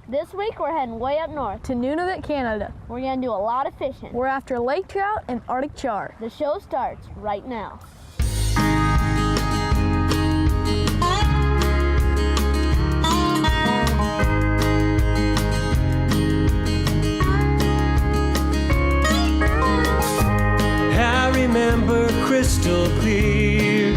This week we're heading way up north to Nunavut, Canada. We're going to do a lot of fishing. We're after lake trout and Arctic char. The show starts right now. I remember crystal clear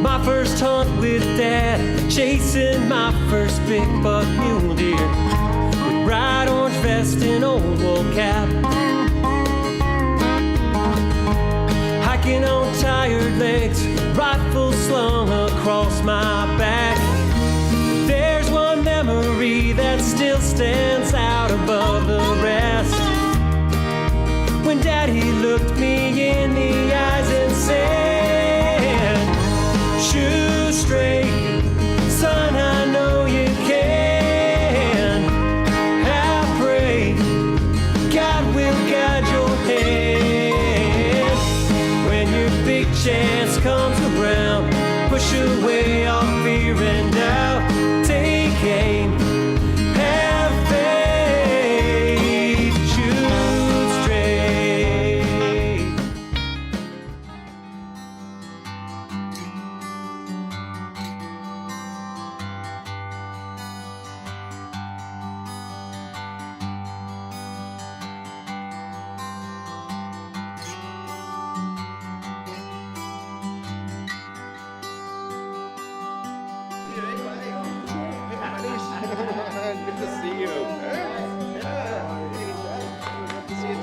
my first hunt with Dad, chasing my first big buck mule deer with bright orange vest and old wool cap, hiking on tired legs, rifle slung across my back. There's one memory that still stands out above the rest, when Daddy looked me in the eyes and said, "Shoot straight, son, I know you can. I pray God will guide your hand. When your big chance comes around, push away all fear and doubt. Take aim, have faith, shoot straight." Good to see you. Good to see you too.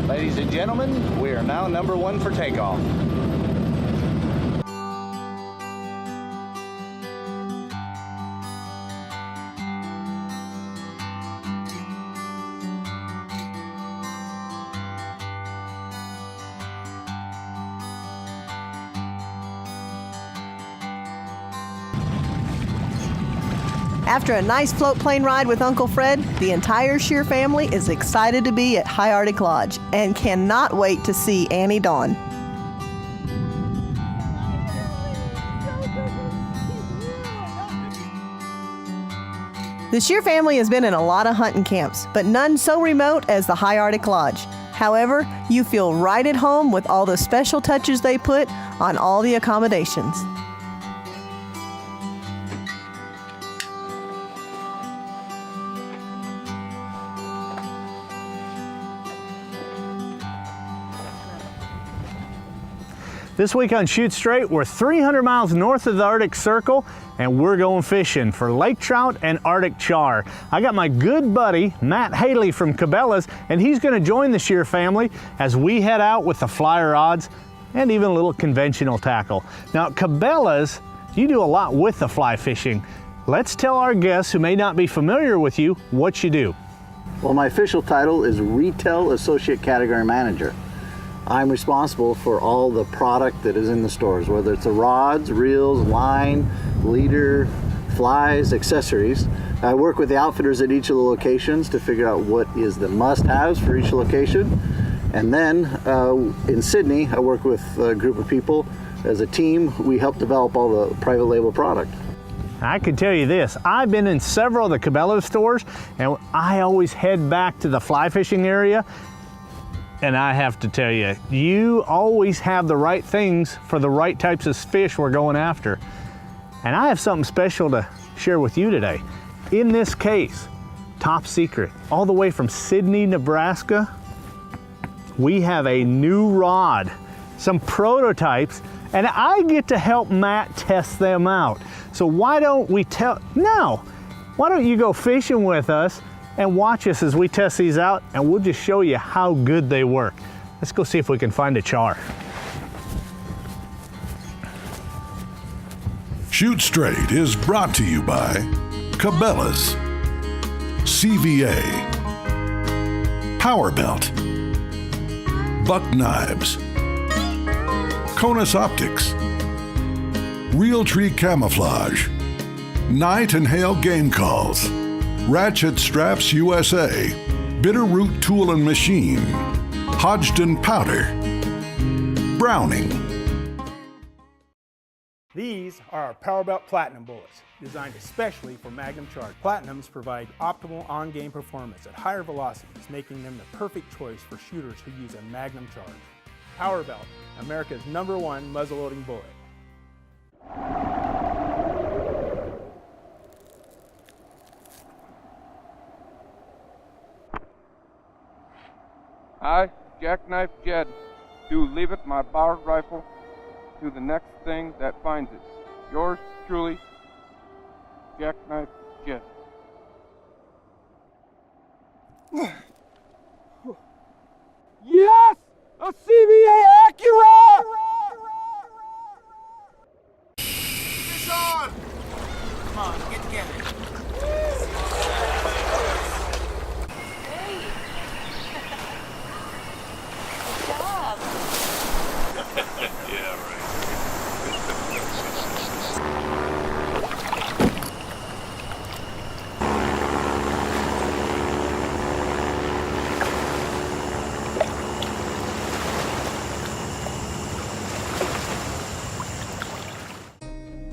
Ladies and gentlemen, we are now number one for takeoff. After a nice float plane ride with Uncle Fred, the entire Schearer family is excited to be at High Arctic Lodge and cannot wait to see Annie Dawn. The Schearer family has been in a lot of hunting camps, but none so remote as the High Arctic Lodge. However, you feel right at home with all the special touches they put on all the accommodations. This week on Shoot Straight, we're 300 miles north of the Arctic Circle, and we're going fishing for lake trout and Arctic char. I got my good buddy, Matt Haley from Cabela's, and he's gonna join the Schearer family as we head out with the flyer rods and even a little conventional tackle. Now at Cabela's, you do a lot with the fly fishing. Let's tell our guests who may not be familiar with you what you do. Well, my official title is Retail Associate Category Manager. I'm responsible for all the product that is in the stores, whether it's the rods, reels, line, leader, flies, accessories. I work with the outfitters at each of the locations to figure out what is the must-haves for each location. And then in Sydney, I work with a group of people. As a team, we help develop all the private label product. I can tell you this, I've been in several of the Cabela stores, and I always head back to the fly fishing area. And I have to tell you, you always have the right things for the right types of fish we're going after. And I have something special to share with you today. In this case, top secret, all the way from Sydney, Nebraska, we have a new rod, some prototypes, and I get to help Matt test them out. So why don't you go fishing with us and watch us as we test these out, and we'll just show you how good they work. Let's go see if we can find a char. Shoot Straight is brought to you by Cabela's, CVA, Power Belt, Buck Knives, Conus Optics, Real Tree Camouflage, night and hail game calls. Ratchet Straps USA, Bitterroot Tool and Machine, Hodgdon Powder, Browning. These are our Powerbelt Platinum bullets, designed especially for Magnum Charge. Platinums provide optimal on-game performance at higher velocities, making them the perfect choice for shooters who use a Magnum Charge. Powerbelt, America's #1 muzzleloading bullet. I, Jackknife Jed, do leave it my barred rifle to the next thing that finds it. Yours truly, Jackknife Jed. Yes! A CBA Acura! Fish on! Come on, get together.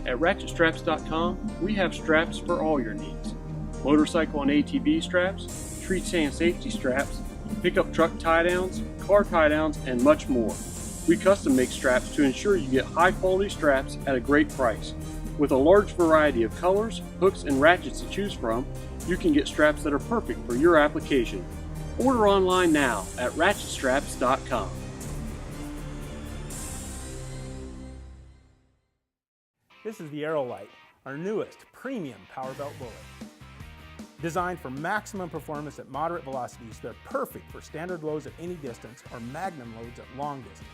At ratchetstraps.com, we have straps for all your needs. Motorcycle and ATV straps, tree stand safety straps, pickup truck tie-downs, car tie-downs, and much more. We custom make straps to ensure you get high-quality straps at a great price. With a large variety of colors, hooks, and ratchets to choose from, you can get straps that are perfect for your application. Order online now at ratchetstraps.com. This is the Aerolite, our newest premium Powerbelt bullet. Designed for maximum performance at moderate velocities, they're perfect for standard loads at any distance or magnum loads at long distance.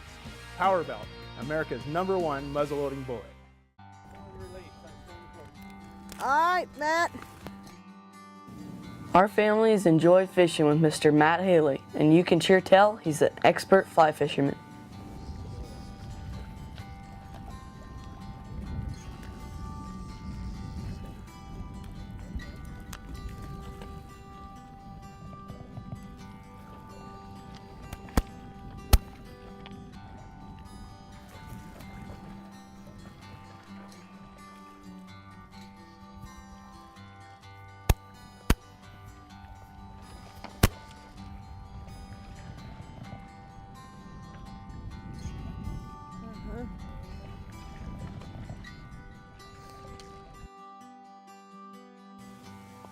Powerbelt, America's #1 muzzleloading bullet. All right, Matt. Our families enjoy fishing with Mr. Matt Haley, and you can sure tell he's an expert fly fisherman.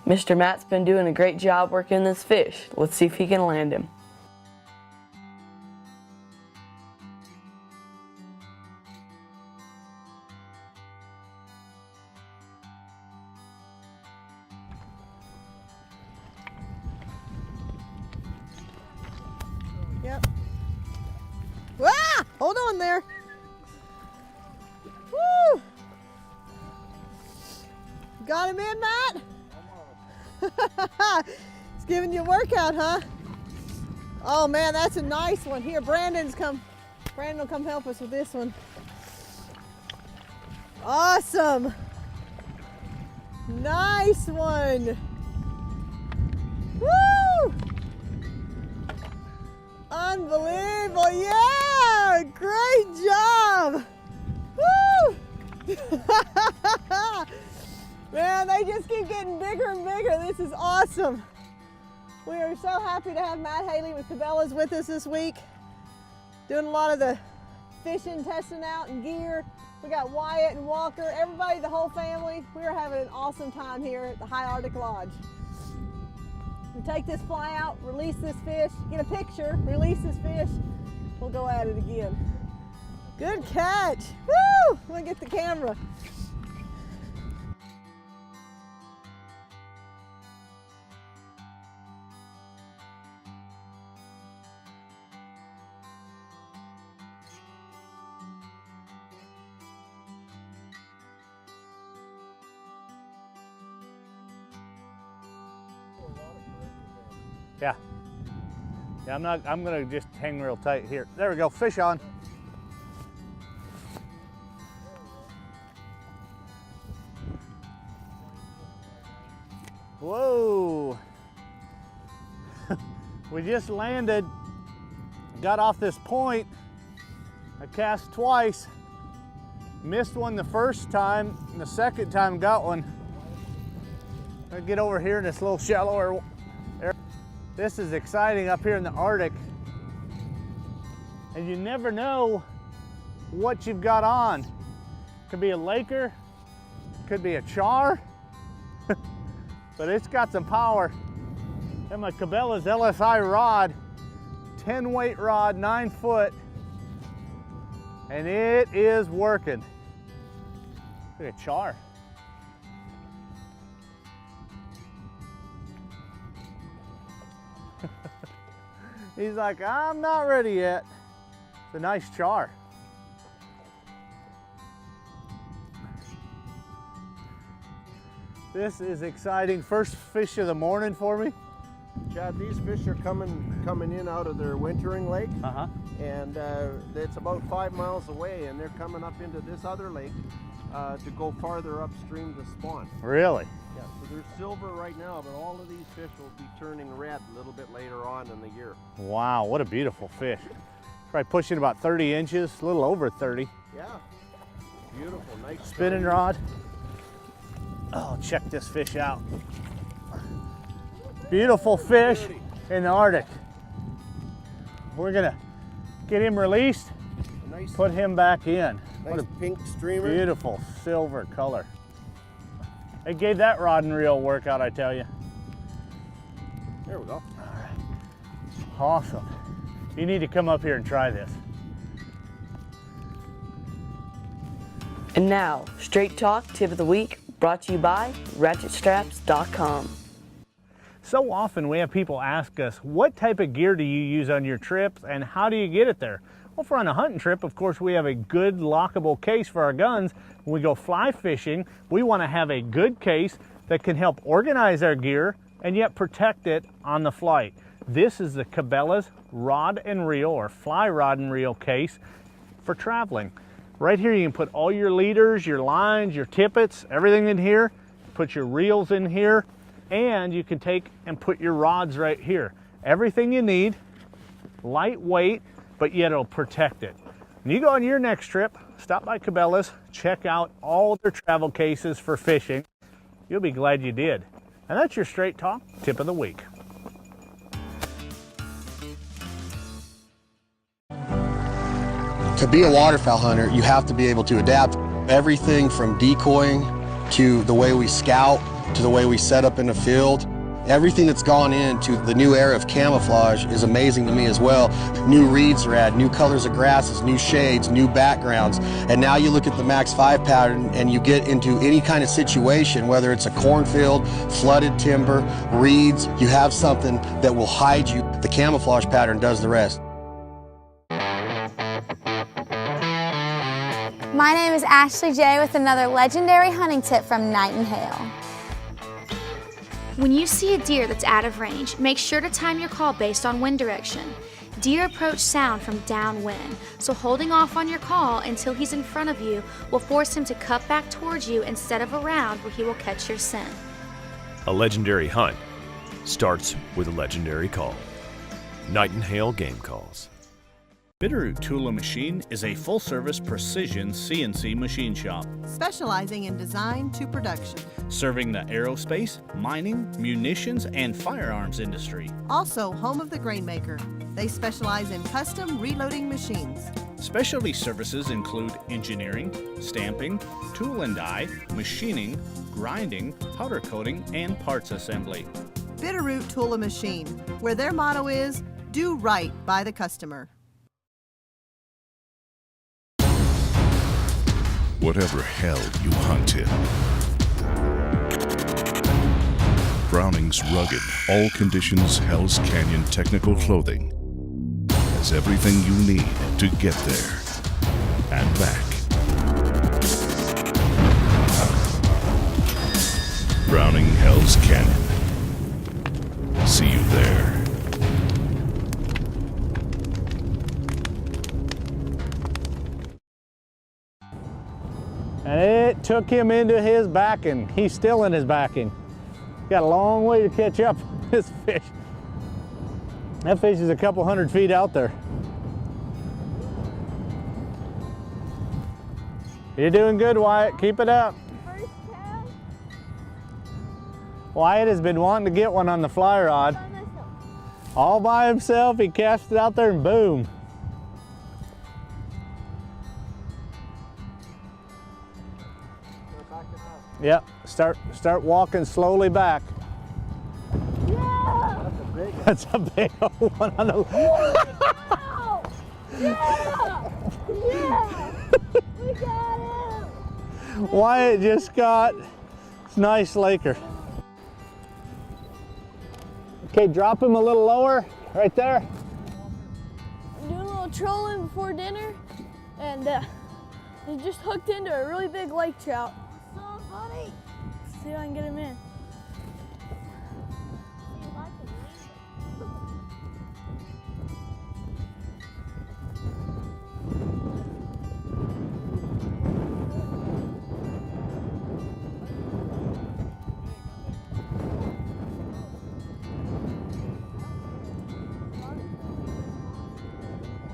Mr. Matt's been doing a great job working this fish. Let's see if he can land him. Yep. Ah! Hold on there. Woo! Got him in, Matt? It's giving you a workout, huh? Oh man, that's a nice one. Here, Brandon will come help us with this one. Awesome. Nice one. Woo! Unbelievable, yeah! Great job! Woo! Man, they just keep getting bigger and bigger. This is awesome. We are so happy to have Matt Haley with Cabela's with us this week, doing a lot of the fishing, testing out, and gear. We got Wyatt and Walker, everybody, the whole family. We are having an awesome time here at the High Arctic Lodge. We take this fly out, release this fish, get a picture, release this fish, we'll go at it again. Good catch. Woo! Let me get the camera. Yeah. Yeah, I'm gonna just hang real tight here. There we go, fish on. Whoa. We just landed, got off this point. I cast twice, missed one the first time, and the second time got one. I'll get over here in this little shallower area. This is exciting up here in the Arctic. And you never know what you've got on. Could be a Laker, could be a Char, but it's got some power. And my Cabela's LSI rod, 10 weight rod, 9 foot, and it is working. Look at Char. He's like, I'm not ready yet. It's a nice Char. This is exciting. First fish of the morning for me. Chad, these fish are coming in out of their wintering lake, and it's about 5 miles away, and they're coming up into this other lake to go farther upstream to spawn. Really? Yeah, so they're silver right now, but all of these fish will be turning red a little bit later on in the year. Wow, what a beautiful fish. Probably pushing about 30 inches, a little over 30. Yeah, beautiful, nice spinning rod. Oh, check this fish out. Beautiful fish in the Arctic. We're gonna get him released, nice, put him back in. Nice what a pink streamer. Beautiful silver color. It gave that rod and reel workout, I tell you. There we go. All right. Awesome. You need to come up here and try this. And now, Straight Talk Tip of the Week, brought to you by ratchetstraps.com. So often we have people ask us, what type of gear do you use on your trips and how do you get it there? Well, if we're on a hunting trip, of course, we have a good lockable case for our guns. When we go fly fishing, we want to have a good case that can help organize our gear and yet protect it on the flight. This is the Cabela's rod and reel, or fly rod and reel case for traveling. Right here you can put all your leaders, your lines, your tippets, everything in here. Put your reels in here, and you can take and put your rods right here. Everything you need, lightweight, but yet it'll protect it. When you go on your next trip, stop by Cabela's, check out all their travel cases for fishing. You'll be glad you did. And that's your Straight Talk Tip of the Week. To be a waterfowl hunter, you have to be able to adapt everything from decoying to the way we scout to the way we set up in the field. Everything that's gone into the new era of camouflage is amazing to me as well. New reeds are added, new colors of grasses, new shades, new backgrounds. And now you look at the Max 5 pattern and you get into any kind of situation, whether it's a cornfield, flooded timber, reeds, you have something that will hide you. The camouflage pattern does the rest. My name is Ashley J with another legendary hunting tip from Night and Hail. When you see a deer that's out of range, make sure to time your call based on wind direction. Deer approach sound from downwind, so holding off on your call until he's in front of you will force him to cut back towards you instead of around where he will catch your scent. A legendary hunt starts with a legendary call. Night and Hail Game Calls. Bitterroot Tool & Machine is a full-service precision CNC machine shop, specializing in design to production. serving the aerospace, mining, munitions, and firearms industry. Also home of the Grainmaker. They specialize in custom reloading machines. Specialty services include engineering, stamping, tool and die, machining, grinding, powder coating, and parts assembly. Bitterroot Tool & Machine, where their motto is, do right by the customer. Whatever hell you hunt in. Browning's rugged, all conditions Hell's Canyon technical clothing has everything you need to get there and back. Browning Hell's Canyon. See you there. And it took him into his backing. He's still in his backing. Got a long way to catch up with this fish. That fish is a couple 100 feet out there. You're doing good, Wyatt. Keep it up. Wyatt has been wanting to get one on the fly rod. All by himself, he cast it out there and boom. Yep, start walking slowly back. Yeah! That's a big old one on the Yeah! Yeah! We got him! Wyatt just got this nice laker. Okay, drop him a little lower, right there. Doing a little trolling before dinner, and he just hooked into a really big lake trout. So funny. See if I can get him in.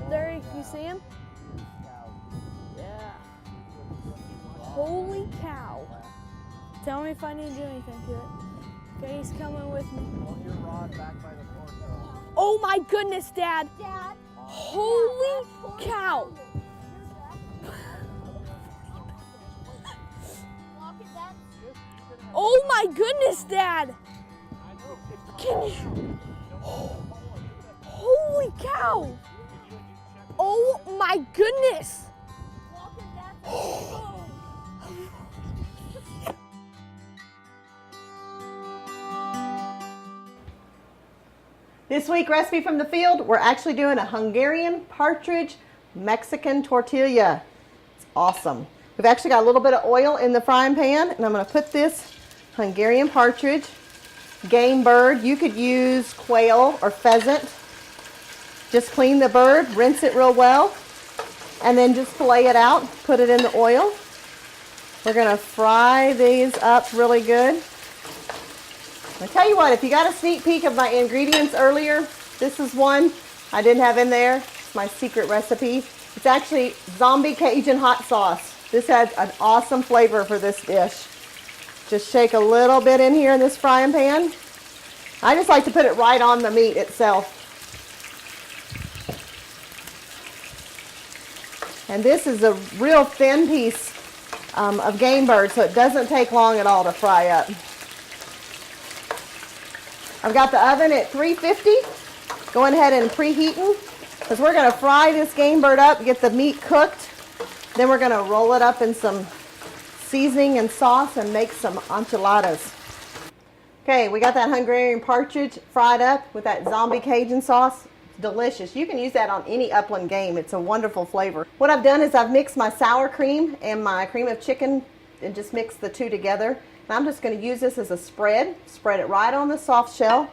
There, you see him? Yeah. Holy cow. Tell me if I need to do anything to it. Okay, he's coming with me. Oh my goodness, Dad. Dad. Holy cow. Oh my goodness, Dad. Can you? Holy cow. Oh my goodness. This week, recipe from the field, we're actually doing a Hungarian partridge Mexican tortilla. It's awesome. We've actually got a little bit of oil in the frying pan, and I'm going to put this Hungarian partridge, game bird. You could use quail or pheasant. Just clean the bird, rinse it real well, and then just fillet it out, put it in the oil. We're going to fry these up really good. I tell you what, if you got a sneak peek of my ingredients earlier, this is one I didn't have in there. It's my secret recipe. It's actually zombie Cajun hot sauce. This has an awesome flavor for this dish. Just shake a little bit in here in this frying pan. I just like to put it right on the meat itself. And this is a real thin piece of game bird, so it doesn't take long at all to fry up. I've got the oven at 350. Going ahead and preheating, because we're going to fry this game bird up, get the meat cooked. Then we're going to roll it up in some seasoning and sauce and make some enchiladas. Okay, we got that Hungarian partridge fried up with that zombie Cajun sauce. It's delicious. You can use that on any upland game. It's a wonderful flavor. What I've done is I've mixed my sour cream and my cream of chicken and just mixed the two together. And I'm just going to use this as a spread. Spread it right on the soft shell.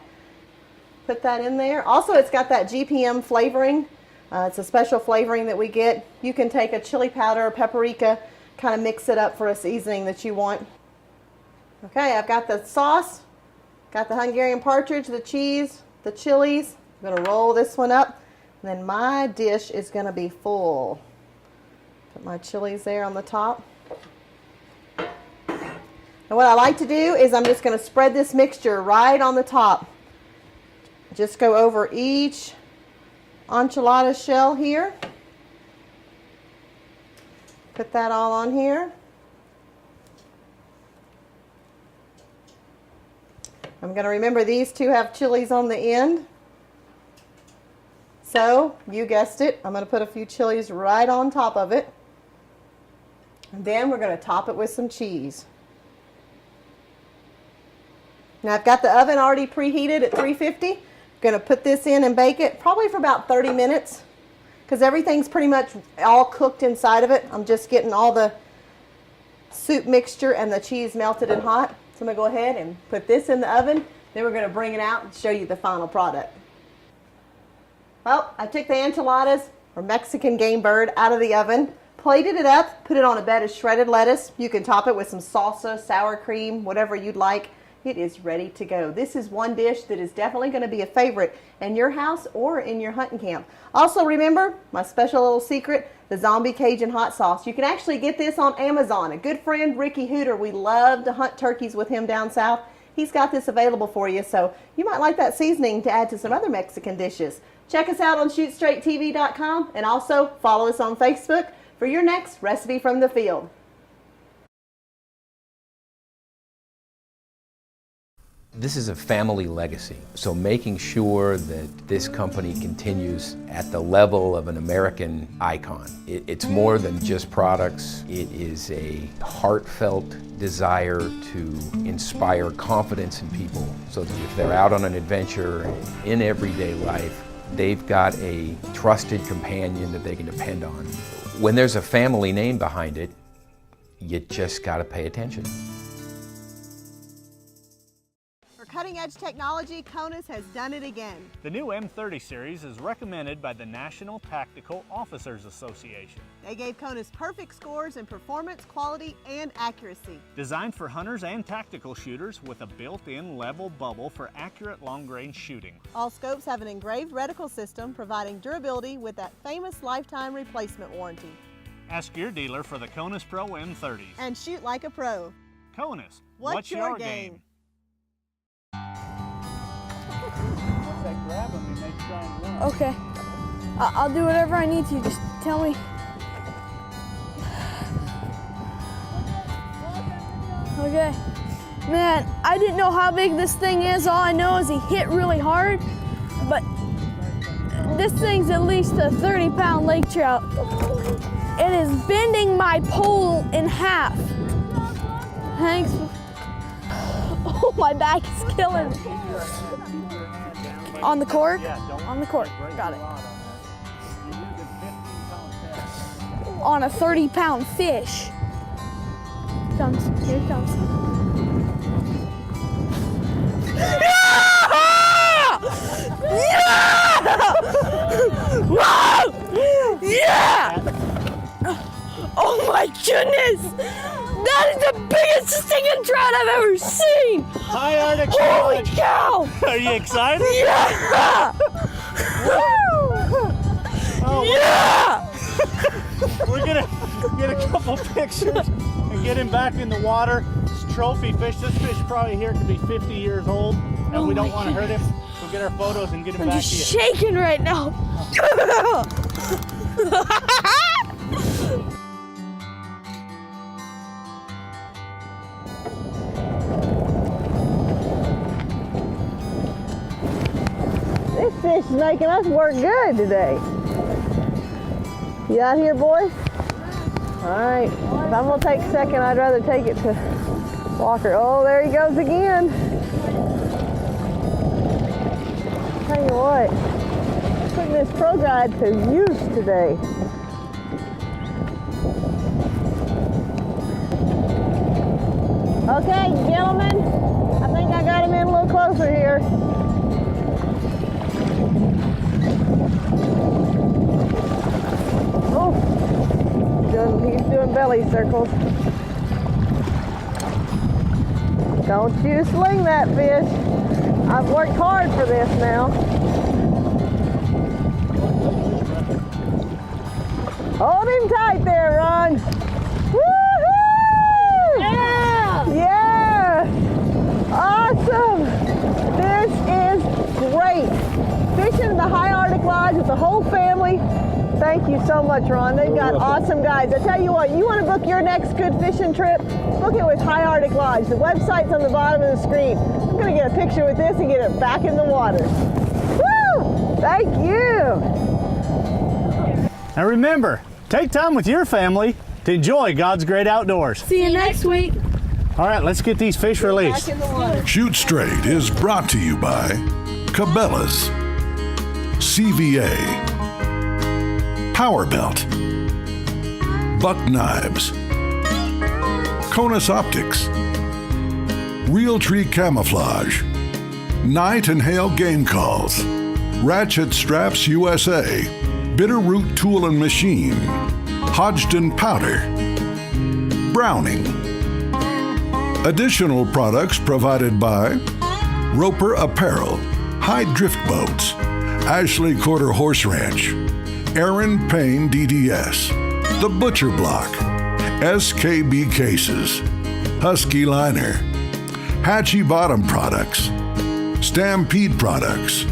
Put that in there. Also, it's got that GPM flavoring. It's a special flavoring that we get. You can take a chili powder or paprika, kind of mix it up for a seasoning that you want. Okay, I've got the sauce, got the Hungarian partridge, the cheese, the chilies. I'm going to roll this one up, and then my dish is going to be full. Put my chilies there on the top. And what I like to do is I'm just going to spread this mixture right on the top. Just go over each enchilada shell here. Put that all on here. I'm going to remember these two have chilies on the end. So, you guessed it, I'm going to put a few chilies right on top of it. And then we're going to top it with some cheese. Now I've got the oven already preheated at 350. I'm going to put this in and bake it probably for about 30 minutes because everything's pretty much all cooked inside of it. I'm just getting all the soup mixture and the cheese melted and hot. So I'm going to go ahead and put this in the oven. Then we're going to bring it out and show you the final product. Well, I took the enchiladas or Mexican game bird out of the oven, plated it up, put it on a bed of shredded lettuce. You can top it with some salsa, sour cream, whatever you'd like. it is ready to go. This is one dish that is definitely going to be a favorite in your house or in your hunting camp. Also remember, my special little secret, the Zombie Cajun Hot Sauce. You can actually get this on Amazon. A good friend, Ricky Hooter, we love to hunt turkeys with him down south. He's got this available for you, so you might like that seasoning to add to some other Mexican dishes. Check us out on ShootStraightTV.com and also follow us on Facebook for your next recipe from the field. This is a family legacy, so making sure that this company continues at the level of an American icon. It's more than just products. It is a heartfelt desire to inspire confidence in people so that if they're out on an adventure in everyday life, they've got a trusted companion that they can depend on. When there's a family name behind it, you just got to pay attention. Cutting-edge technology, Conus has done it again. The new M30 series is recommended by the National Tactical Officers Association. They gave Conus perfect scores in performance, quality, and accuracy. Designed for hunters and tactical shooters with a built-in level bubble for accurate long-range shooting. All scopes have an engraved reticle system providing durability with that famous lifetime replacement warranty. Ask your dealer for the Conus Pro M30s. And shoot like a pro. Conus, what's your game? Okay, I'll do whatever I need to, just tell me. Okay, man, I didn't know how big this thing is. All I know is he hit really hard, but this thing's at least a 30-pound lake trout. It is bending my pole in half. Thanks. Oh, my back is killing me. On the cork? On the cork. Got it. On a 30-pound fish. Here it comes. Yeah! Yeah! Yeah! Oh my goodness! That is the biggest stinging trout I've ever seen! Hi, Arctic Char. Holy cow! Are you excited? Yeah! Oh, yeah! We're gonna get a couple pictures and get him back in the water. It's trophy fish. This fish probably here could be 50 years old, and we don't want to hurt him. We'll get our photos and get him back I'm just here. shaking right now. This fish is making us work good today. You out here, boy? All right. If I'm gonna take a second, I'd rather take it to Walker. Oh, there he goes again. Tell you what, putting this pro guide to use today. Okay, gentlemen, I think I got him in a little closer here. Oh, he's doing belly circles. Don't you sling that fish. I've worked hard for this now. Hold him tight there, Ron. Woo-hoo! Yeah! Yeah! Awesome! This is great. Fishing the High Arctic Lodge with the whole family. Thank you so much, Ron. They've got awesome guides. I tell you what, you want to book your next good fishing trip? Book it with High Arctic Lodge. The website's on the bottom of the screen. I'm going to get a picture with this and get it back in the water. Woo! Thank you! Now remember, take time with your family to enjoy God's great outdoors. See you next week. All right, let's get these fish released. Shoot Straight is brought to you by Cabela's, CVA, Power Belt, Buck Knives, Conus Optics, Real Tree Camouflage, Night and Hail Game Calls, Ratchet Straps USA, Bitterroot Tool and Machine, Hodgdon Powder, Browning, Additional products provided by Roper Apparel, High Drift Boats, Ashley Quarter Horse Ranch, Aaron Payne DDS, The Butcher Block, SKB Cases, Husky Liner, Hatchie Bottom Products, Stampede Products,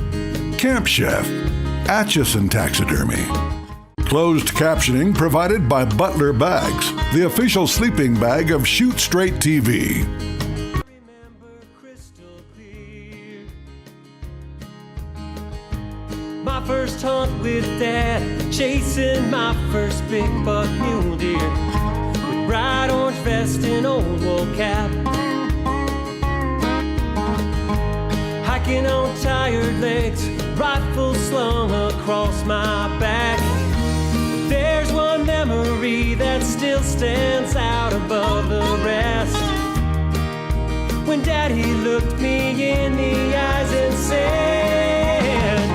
Camp Chef, Atchison Taxidermy. Closed captioning provided by Butler Bags, the official sleeping bag of Shoot Straight TV. My first hunt with Dad, chasing my first big buck mule deer, with bright orange vest and old wool cap. Hiking on tired legs, rifle slung across my back. There's one memory that still stands out above the rest. When Daddy looked me in the eyes and said,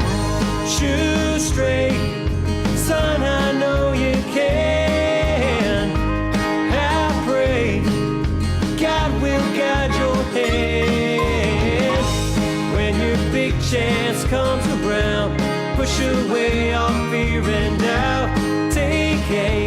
"Shoot straight, son, I know you can. I pray God will guide your hand. When your big chance comes around, push away all fear and doubt. Take aim